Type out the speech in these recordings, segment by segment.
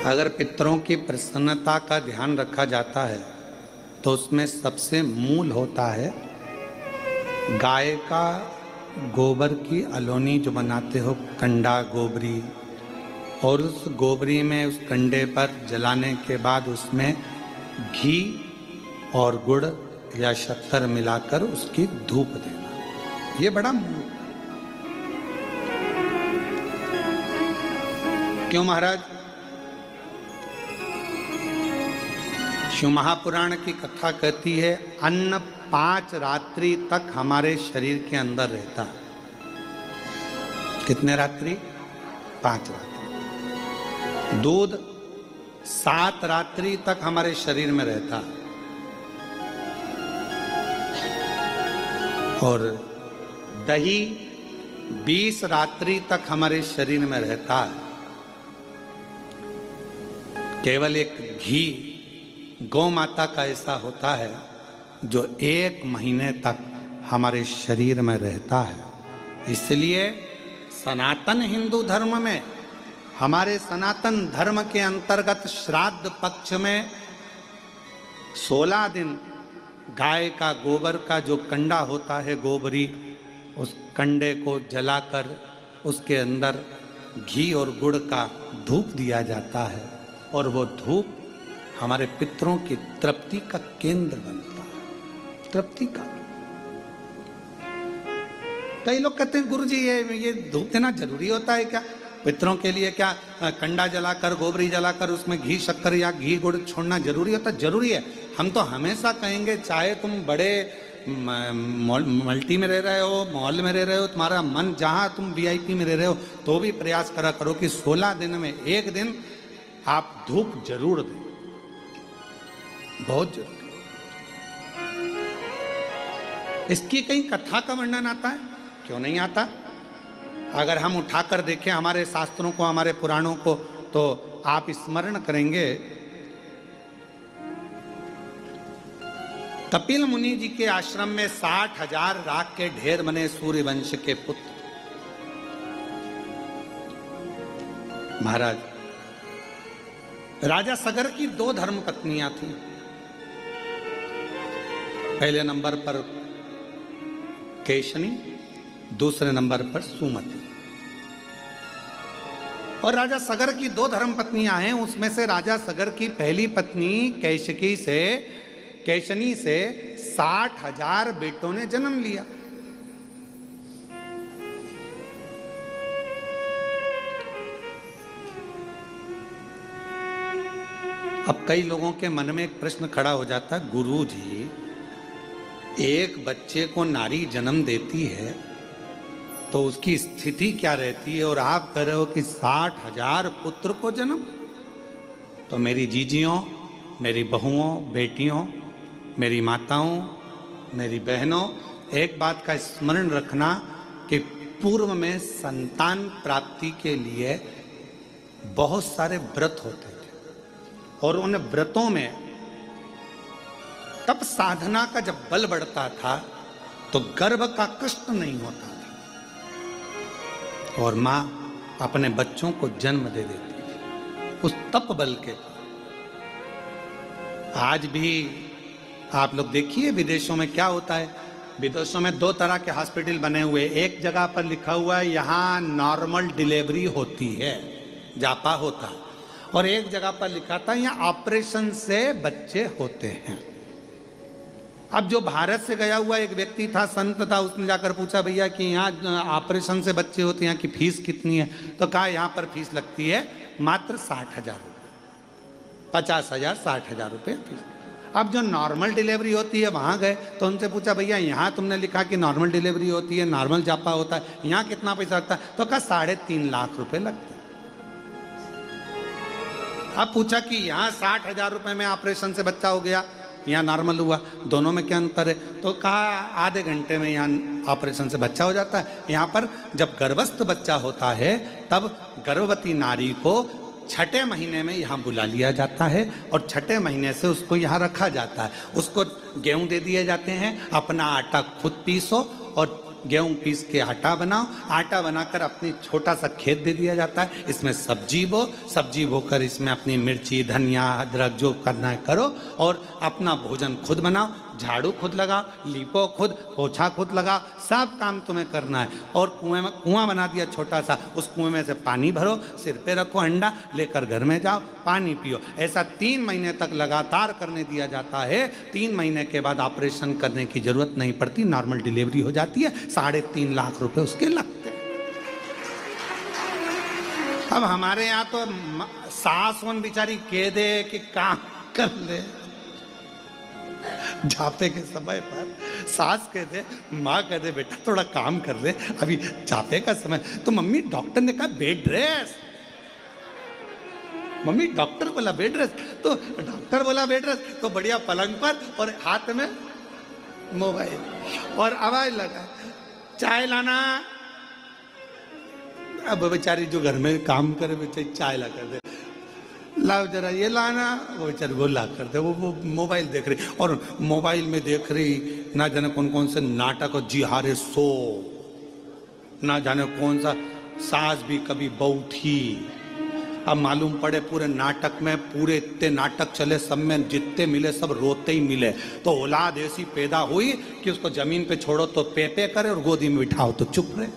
अगर पितरों की प्रसन्नता का ध्यान रखा जाता है तो उसमें सबसे मूल होता है गाय का गोबर की अलोनी जो बनाते हो, कंडा गोबरी, और उस गोबरी में उस कंडे पर जलाने के बाद उसमें घी और गुड़ या शक्कर मिलाकर उसकी धूप देना, ये बड़ा मूल। क्यों महाराज? शिव महापुराण की कथा कहती है अन्न 5 रात्रि तक हमारे शरीर के अंदर रहता है। कितने रात्रि? 5 रात्रि। दूध 7 रात्रि तक हमारे शरीर में रहता है और दही 20 रात्रि तक हमारे शरीर में रहता है। केवल एक घी गौ माता का ऐसा होता है जो 1 महीने तक हमारे शरीर में रहता है। इसलिए सनातन हिंदू धर्म में, हमारे सनातन धर्म के अंतर्गत श्राद्ध पक्ष में 16 दिन गाय का गोबर का जो कंडा होता है गोबरी, उस कंडे को जलाकर उसके अंदर घी और गुड़ का धूप दिया जाता है और वो धूप हमारे पितरों की तृप्ति का केंद्र बनता है। तृप्ति का। कई लोग कहते हैं गुरुजी ये धूप देना जरूरी होता है क्या? पितरों के लिए क्या कंडा जलाकर गोबरी जलाकर उसमें घी शक्कर या घी गुड़ छोड़ना जरूरी होता है? जरूरी है। हम तो हमेशा कहेंगे, चाहे तुम बड़े मल्टी में रह रहे हो, मॉल में रह रहे हो, तुम्हारा मन जहां तुम वीआईपी में रह रहे हो, तो भी प्रयास करा करो कि 16 दिन में 1 दिन आप धूप जरूर दें। बहुत जरूरी। इसकी कहीं कथा का वर्णन आता है? क्यों नहीं आता? अगर हम उठाकर देखें हमारे शास्त्रों को, हमारे पुराणों को, तो आप स्मरण करेंगे कपिल मुनि जी के आश्रम में 60,000 राख के ढेर बने सूर्यवंश के पुत्र। महाराज, राजा सगर की 2 धर्म पत्नियां थीं। पहले नंबर पर केशनी, दूसरे नंबर पर सुमति। और राजा सगर की 2 धर्म पत्नियां हैं। उसमें से राजा सगर की पहली पत्नी केशनी से 60,000 बेटों ने जन्म लिया। अब कई लोगों के मन में एक प्रश्न खड़ा हो जाता है, गुरु जी एक बच्चे को नारी जन्म देती है तो उसकी स्थिति क्या रहती है, और आप कह रहे हो कि 60,000 पुत्र को जन्म? तो मेरी जीजियों, मेरी बहुओं, बेटियों, मेरी माताओं, मेरी बहनों, एक बात का स्मरण रखना कि पूर्व में संतान प्राप्ति के लिए बहुत सारे व्रत होते थे और उन व्रतों में तब साधना का जब बल बढ़ता था तो गर्भ का कष्ट नहीं होता था और मां अपने बच्चों को जन्म दे देती थी उस तप बल के। आज भी आप लोग देखिए विदेशों में क्या होता है। विदेशों में 2 तरह के हॉस्पिटल बने हुए, एक जगह पर लिखा हुआ है यहां नॉर्मल डिलीवरी होती है, जापा होता है, और एक जगह पर लिखा था यहां ऑपरेशन से बच्चे होते हैं। अब जो भारत से गया हुआ एक व्यक्ति था, संत था, उसने जाकर पूछा भैया कि यहाँ ऑपरेशन से बच्चे होते हैं, यहाँ की फीस कितनी है? तो कहा यहाँ पर फीस लगती है मात्र 60,000 रुपये, 50,000 60,000 रुपये फीस। अब जो नॉर्मल डिलीवरी होती है वहाँ गए तो उनसे पूछा भैया यहाँ तुमने लिखा कि नॉर्मल डिलीवरी होती है, नॉर्मल जापा होता है, यहाँ कितना पैसा लगता है? तो कहा 3.5 लाख रुपये लगते हैं। अब पूछा कि यहाँ 60,000 रुपये में ऑपरेशन से बच्चा हो गया, यहाँ नॉर्मल हुआ, दोनों में क्या अंतर है? तो कहा आधे घंटे में यहाँ ऑपरेशन से बच्चा हो जाता है। यहाँ पर जब गर्भस्थ बच्चा होता है तब गर्भवती नारी को 6ठे महीने में यहाँ बुला लिया जाता है और 6ठे महीने से उसको यहाँ रखा जाता है। उसको गेहूं दे दिए जाते हैं, अपना आटा खुद पीसो और गेहूं पीस के आटा बनाओ, आटा बनाकर अपनी छोटा सा खेत दे दिया जाता है, इसमें सब्जी बो, सब्जी बोकर इसमें अपनी मिर्ची धनिया अदरक जो करना है करो और अपना भोजन खुद बनाओ, झाड़ू खुद लगाओ, लीपो खुद, पोछा खुद लगाओ, सब काम तुम्हें करना है। और कुआं बना दिया छोटा सा, उस कुएं में से पानी भरो, सिर पे रखो अंडा, लेकर घर में जाओ, पानी पियो। ऐसा 3 महीने तक लगातार करने दिया जाता है। 3 महीने के बाद ऑपरेशन करने की जरूरत नहीं पड़ती, नॉर्मल डिलीवरी हो जाती है। 3.5 लाख रुपए उसके लगते हैं। अब हमारे यहाँ तो सास वन बेचारी कह दे कि काम कर ले, जापे के समय पर सास कह दे, माँ कह दे बेटा थोड़ा काम कर ले, अभी जापे का समय। तो मम्मी डॉक्टर ने कहा बेड रेस्ट, मम्मी डॉक्टर बोला बेड रेस्ट, तो डॉक्टर बोला बेड रेस्ट, तो बढ़िया पलंग पर और हाथ में मोबाइल और आवाज लगा चाय लाना। अब बेचारी जो घर में काम करे बेचारी चाय ला कर दे, लाओ जरा ये लाना, वो बेचारी वो ला कर दे, वो मोबाइल देख रही, और मोबाइल में देख रही ना जाने कौन कौन से नाटक, और जी हारे सो, ना जाने कौन सा सास भी कभी बहू थी। अब मालूम पड़े पूरे नाटक में, पूरे इतने नाटक चले, सब में जितने मिले सब रोते ही मिले। तो औलाद ऐसी पैदा हुई कि उसको जमीन पे छोड़ो तो पे पे करे और गोदी में बिठाओ तो चुप रहे।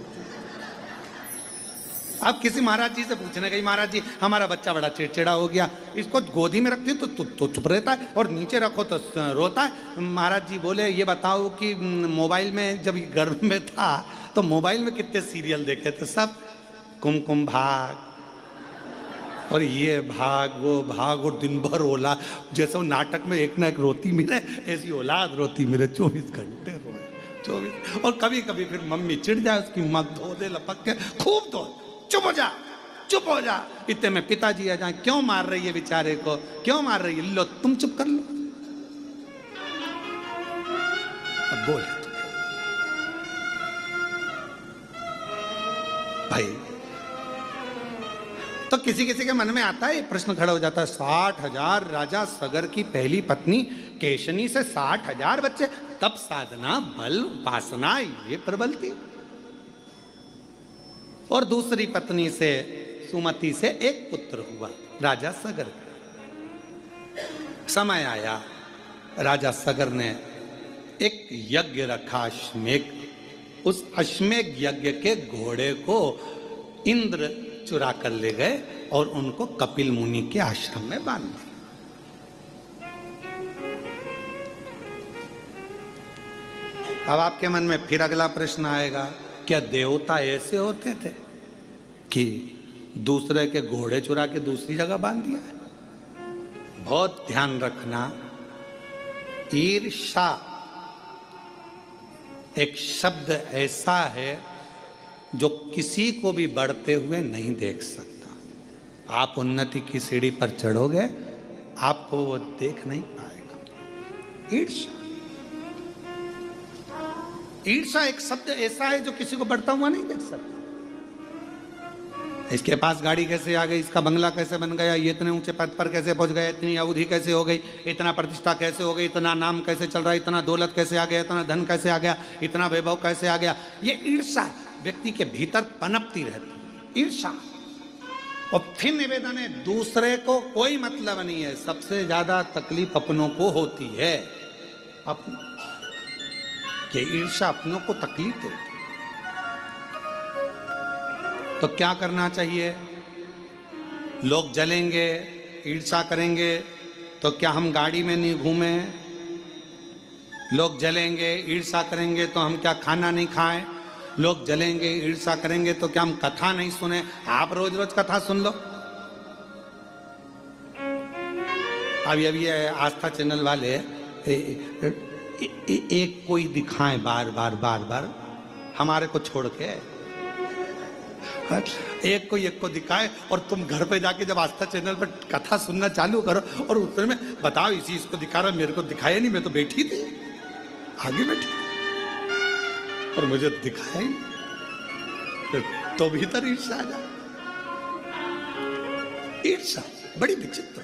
अब किसी महाराज जी से पूछने गई, महाराज जी हमारा बच्चा बड़ा चिड़चिड़ा हो गया, इसको गोदी में रखती तो चुप रहता है और नीचे रखो तो रोता है। महाराज जी बोले ये बताओ कि मोबाइल में जब गर्भ में था तो मोबाइल में कितने सीरियल देखे थे? सब कुमकुम भाग और ये भाग वो भाग, और दिन भर ओला, जैसे वो नाटक में एक ना एक रोती मिले, ऐसी औलाद रोती मिले, 24 घंटे रोए 24। और कभी कभी फिर मम्मी चिढ़ जाए, उसकी मग धो दे लपक के, खूब धो, चुप हो जा चुप हो जा। इतने में पिताजी आ जाए, क्यों मार रही है बेचारे को, क्यों मार रही है, लो तुम चुप कर लो। अब बोले भाई, तो किसी किसी के मन में आता है प्रश्न खड़ा हो जाता है, 60,000 राजा सगर की पहली पत्नी केशनी से 60,000 बच्चे, तब साधना बल उपासना ये प्रबल थी। और दूसरी पत्नी से सुमति से एक पुत्र हुआ राजा सगर का। समय आया, राजा सगर ने एक यज्ञ रखा अश्वमेघ, उस अश्वमेघ यज्ञ के घोड़े को इंद्र चुरा कर ले गए और उनको कपिल मुनि के आश्रम में बांध दिया। अब आपके मन में फिर अगला प्रश्न आएगा, क्या देवता ऐसे होते थे कि दूसरे के घोड़े चुरा के दूसरी जगह बांध दिया है? बहुत ध्यान रखना, ईर्ष्या एक शब्द ऐसा है जो किसी को भी बढ़ते हुए नहीं देख सकता। आप उन्नति की सीढ़ी पर चढ़ोगे, आपको वो देख नहीं पाएगा। ईर्ष्या, ईर्ष्या एक शब्द ऐसा है जो किसी को बढ़ता हुआ नहीं देख सकता। इसके पास गाड़ी कैसे आ गई, इसका बंगला कैसे बन गया, ये इतने ऊंचे पद पर कैसे पहुंच गया, इतनी अवधि कैसे हो गई, इतना प्रतिष्ठा कैसे हो गई, इतना नाम कैसे चल रहा है, इतना दौलत कैसे आ गया, इतना धन कैसे आ गया, इतना वैभव कैसे आ गया। ये ईर्ष्या व्यक्ति के भीतर पनपती रहती, ईर्ष्या। और फिर निवेदन है, दूसरे को कोई मतलब नहीं है, सबसे ज्यादा तकलीफ अपनों को होती है। ये ईर्ष्या अपनों को तकलीफ देती। तो क्या करना चाहिए? लोग जलेंगे, ईर्ष्या करेंगे, तो क्या हम गाड़ी में नहीं घूमें? लोग जलेंगे, ईर्ष्या करेंगे, तो हम क्या खाना नहीं खाएं? लोग जलेंगे, ईर्ष्या करेंगे, तो क्या हम कथा नहीं सुने? आप रोज रोज कथा सुन लो। अभी आस्था चैनल वाले एक कोई दिखाएं बार बार बार बार, हमारे को छोड़ के एक को दिखाए, और तुम घर पे जाके जब आस्था चैनल पर कथा सुनना चालू करो और उत्तर में बताओ इसी इसको दिखा रहा, मेरे को दिखाया नहीं, मैं तो बैठी थी आगे बैठी और मुझे दिखाया ही, तो भीतर ईर्ष्या आ जाए। ईर्ष्या बड़ी विचित्र